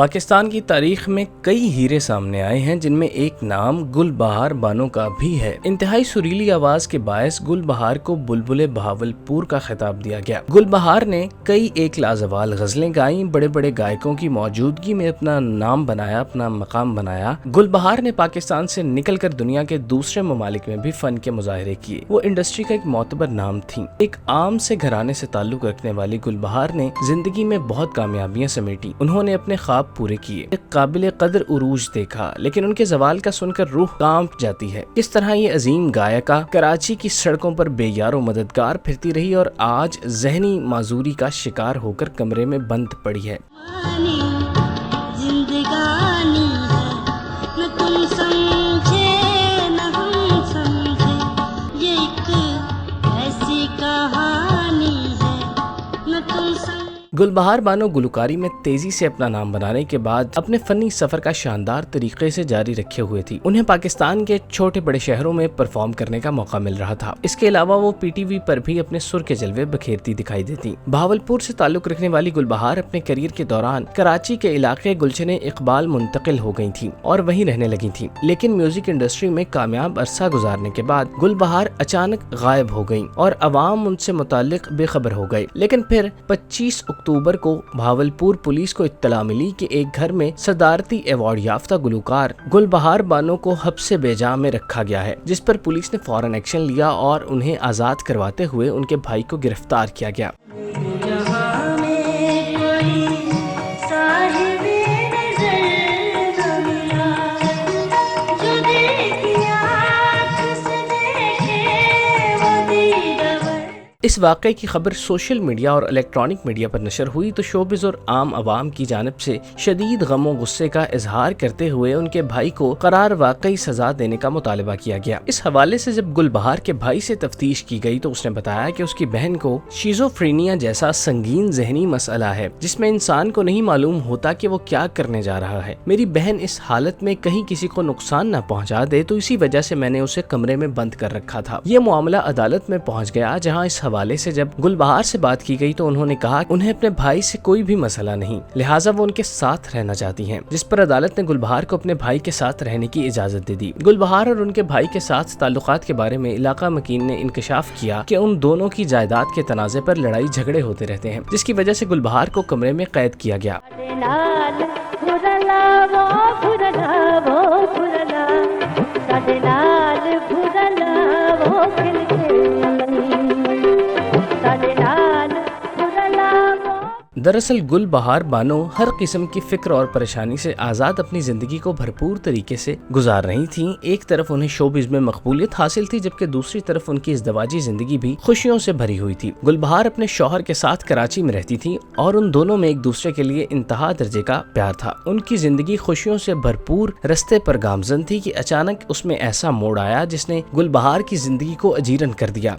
पाकिस्तान की तारीख में कई हीरे सामने आए हैं जिनमें एक नाम गुलबहार बानो का भी है। इंतहाई सुरीली आवाज के बायस गुलबहार को बुलबुले बहावलपुर का खिताब दिया गया। गुलबहार ने कई एक लाजवाल गजलें गाई, बड़े बड़े गायकों की मौजूदगी में अपना नाम बनाया, अपना मकाम बनाया। गुलबहार ने पाकिस्तान से निकलकर दुनिया के दूसरे ममालिक में भी फन के मुजाहरे किए। वो इंडस्ट्री का एक मोतबर नाम थी। एक आम से घराने से ताल्लुक रखने वाली गुलबहार ने जिंदगी में बहुत कामयाबियां समेटी। उन्होंने अपने ख्वाब पूरे किए, एक काबिल कदर उरूज देखा, लेकिन उनके जवाल का सुनकर रूह कांप जाती है। किस तरह ये अजीम गायिका कराची की सड़कों पर बेयारो मददगार फिरती रही और आज जहनी माजूरी का शिकार होकर कमरे में बंद पड़ी है। गुलबहार बानो गुलकारी में तेजी से अपना नाम बनाने के बाद अपने फनी सफर का शानदार तरीके से जारी रखे हुए थी। उन्हें पाकिस्तान के छोटे बड़े शहरों में परफॉर्म करने का मौका मिल रहा था। इसके अलावा वो पीटीवी पर भी अपने सुर के जलवे बखेरती दिखाई देती। बहावलपुर से ताल्लुक रखने वाली गुलबहार अपने करियर के दौरान कराची के इलाके गुलशने इकबाल मुंतकिल हो गई थी और वहीं रहने लगी थी। लेकिन म्यूजिक इंडस्ट्री में कामयाब अरसा गुजारने के बाद गुलबहार अचानक गायब हो गयी और अवाम उनसे मुताल्लिक बेखबर हो गए। लेकिन फिर 25 अक्टूबर को भावलपुर पुलिस को इत्तला मिली कि एक घर में सदारती अवार्ड याफ्ता गुलकार गुलबहार बानो को हब्से बेजा में रखा गया है, जिस पर पुलिस ने फौरन एक्शन लिया और उन्हें आजाद करवाते हुए उनके भाई को गिरफ्तार किया गया। इस वाक़े की खबर सोशल मीडिया और इलेक्ट्रॉनिक मीडिया पर नशर हुई तो शोबिज़ और आम आवाम की जानिब से शदीद गम और गुस्से का इजहार करते हुए उनके भाई को करार वाकई सजा देने का मुतालबा किया गया। इस हवाले से जब गुलबहार के भाई से तफ्तीश की गई तो उसने बताया कि उसकी बहन को शिज़ोफ्रेनिया जैसा संगीन जहनी मसला है, जिसमें इंसान को नहीं मालूम होता कि वो क्या करने जा रहा है। मेरी बहन इस हालत में कहीं किसी को नुकसान न पहुँचा दे, तो इसी वजह से मैंने उसे कमरे में बंद कर रखा था। ये मामला अदालत में पहुँच गया, जहाँ इस हवाले से जब गुलबहार से बात की गई तो उन्होंने कहा उन्हें अपने भाई से कोई भी मसला नहीं, लिहाजा वो उनके साथ रहना चाहती हैं, जिस पर अदालत ने गुलबहार को अपने भाई के साथ रहने की इजाजत दे दी। गुलबहार और उनके भाई के साथ ताल्लुकात के बारे में इलाका मकीन ने इंकशाफ किया कि उन दोनों की जायदाद के तनाज़े पर लड़ाई झगड़े होते रहते हैं, जिसकी वजह से गुलबहार को कमरे में कैद किया गया। दरअसल गुलबहार बानो हर किस्म की फिक्र और परेशानी से आज़ाद अपनी ज़िंदगी को भरपूर तरीके से गुजार रही थीं। एक तरफ उन्हें शोबिज़ में मकबूलियत हासिल थी, जबकि दूसरी तरफ उनकी इज़्दवाजी ज़िंदगी भी खुशियों से भरी हुई थी। गुलबहार अपने शौहर के साथ कराची में रहती थी और उन दोनों में एक दूसरे के लिए इंतहा दर्जे का प्यार था। उनकी ज़िंदगी खुशियों से भरपूर रस्ते पर गामजन थी कि अचानक उसमें ऐसा मोड़ आया जिसने गुलबहार की ज़िंदगी को अजीरन कर दिया।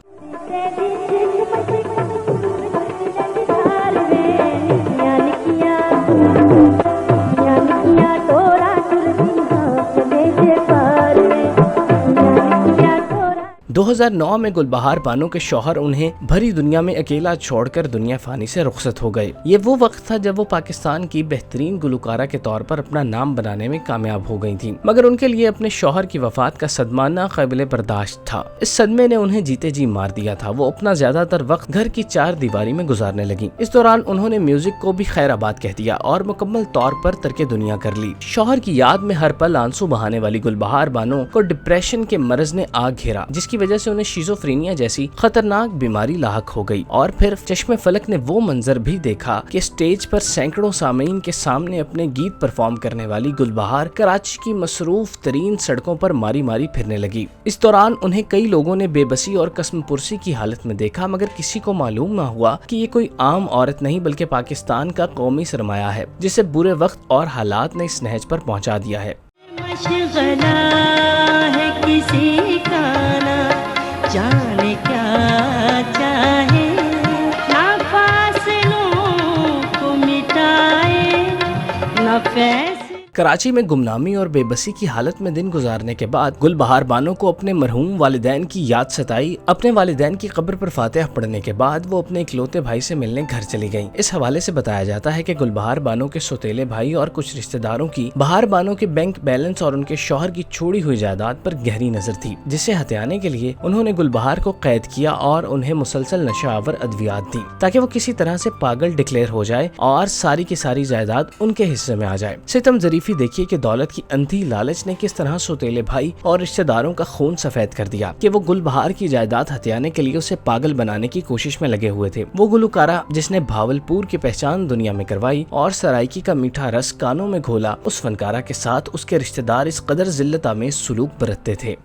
दो 2009 में गुलबहार बानो के शौहर उन्हें भरी दुनिया में अकेला छोड़कर दुनिया फानी से रुखसत हो गए। ये वो वक्त था जब वो पाकिस्तान की बेहतरीन गुलकारा के तौर पर अपना नाम बनाने में कामयाब हो गई थी, मगर उनके लिए अपने शौहर की वफात का सदमा नाक़ाबिले बर्दाश्त था। इस सदमे ने उन्हें जीते जी मार दिया था। वो अपना ज्यादातर वक्त घर की चार दीवारी में गुजारने लगी। इस दौरान उन्होंने म्यूजिक को भी खैराबाद कह दिया और मुकम्मल तौर पर तर्के दुनिया कर ली। शौहर की याद में हर पल आंसू बहाने वाली गुलबहार बानो को डिप्रेशन के मर्ज ने आग घेरा, जिसकी वजह से उन्हें शिज़ोफ्रेनिया जैसी खतरनाक बीमारी लाहक हो गई। और फिर चश्मे फलक ने वो मंजर भी देखा कि स्टेज पर सैकड़ों सामीन के सामने अपने गीत परफॉर्म करने वाली गुलबहार कराची की मसरूफ तरीन सड़कों पर मारी मारी फिरने लगी। इस दौरान उन्हें कई लोगों ने बेबसी और कसमपुरसी की हालत में देखा, मगर किसी को मालूम न हुआ कि ये कोई आम औरत नहीं बल्कि पाकिस्तान का कौमी सरमाया है, जिसे बुरे वक्त और हालात ने इस नहज पर पहुंचा दिया है। जाने क्या चाहे ना फासलों को मिटाए ना फैसले कराची में गुमनामी और बेबसी की हालत में दिन गुजारने के बाद गुलबहार बानो को अपने मरहूम वालिदैन की याद सताई। अपने वालिदैन की कब्र पर फातिहा पढ़ने के बाद वो अपने इकलौते भाई से मिलने घर चली गयी। इस हवाले से बताया जाता है कि गुलबहार बानो के सौतेले भाई और कुछ रिश्तेदारों की बहार बानो के बैंक बैलेंस और उनके शौहर की छोड़ी हुई जायदाद पर गहरी नजर थी, जिसे हथियाने के लिए उन्होंने गुलबहार को कैद किया और उन्हें मुसलसल नशावर अद्वियात दी ताकि वो किसी तरह से पागल डिक्लेयर हो जाए और सारी की सारी जायदाद उनके हिस्से में आ जाए। सितम जरीफी देखिए कि दौलत की अंधी लालच ने किस तरह सौतेले भाई और रिश्तेदारों का खून सफेद कर दिया कि वो गुलबहार की जायदाद हथियाने के लिए उसे पागल बनाने की कोशिश में लगे हुए थे। वो गुलकारा जिसने भावलपुर की पहचान दुनिया में करवाई और सराइकी का मीठा रस कानों में घोला, उस फनकारा के साथ उसके रिश्तेदार इस कदर जिल्लत आमेज सुलूक बरतते थे।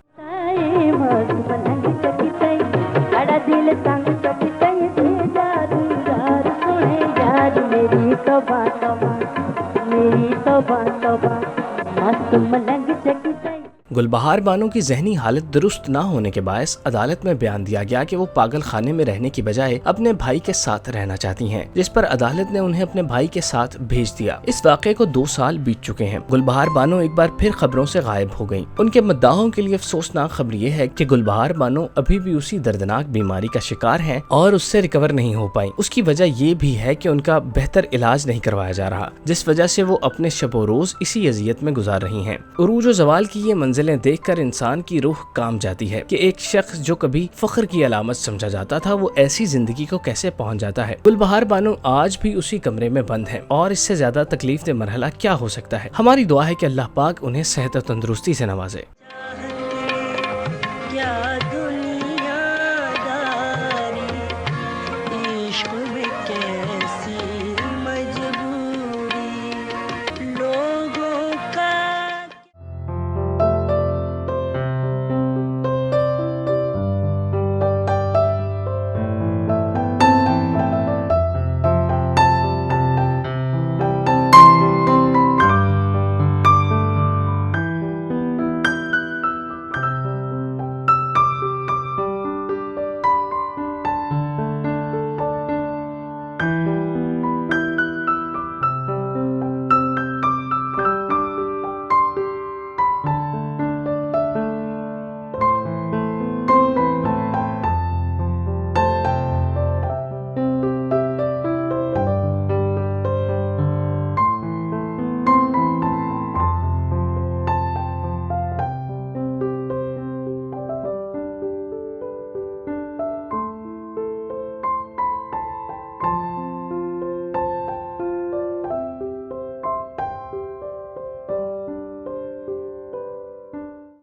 गुलबहार बानो की जहनी हालत दुरुस्त न होने के बायस अदालत में बयान दिया गया कि वो पागल खाने में रहने की बजाय अपने भाई के साथ रहना चाहती हैं, जिस पर अदालत ने उन्हें अपने भाई के साथ भेज दिया। इस वाक़े को 2 साल बीत चुके हैं। गुलबहार बानो एक बार फिर खबरों से गायब हो गयी। उनके मद्दाहों के लिए अफसोसनाक खबर ये है कि गुलबहार बानो अभी भी उसी दर्दनाक बीमारी का शिकार है और उससे रिकवर नहीं हो पाई। उसकी वजह ये भी है कि उनका बेहतर इलाज नहीं करवाया जा रहा, जिस वजह से वो अपने शबो रोज इसी अजियत में गुजार रही हैं। उरूज व ज़वाल की ये मंजिलें देखकर इंसान की रूह काम जाती है कि एक शख्स जो कभी फख्र की अलामत समझा जाता था वो ऐसी जिंदगी को कैसे पहुंच जाता है। गुलबहार बानो आज भी उसी कमरे में बंद है और इससे ज्यादा तकलीफ दे मरहला क्या हो सकता है। हमारी दुआ है कि अल्लाह पाक उन्हें सेहत और तंदुरुस्ती से नवाजे।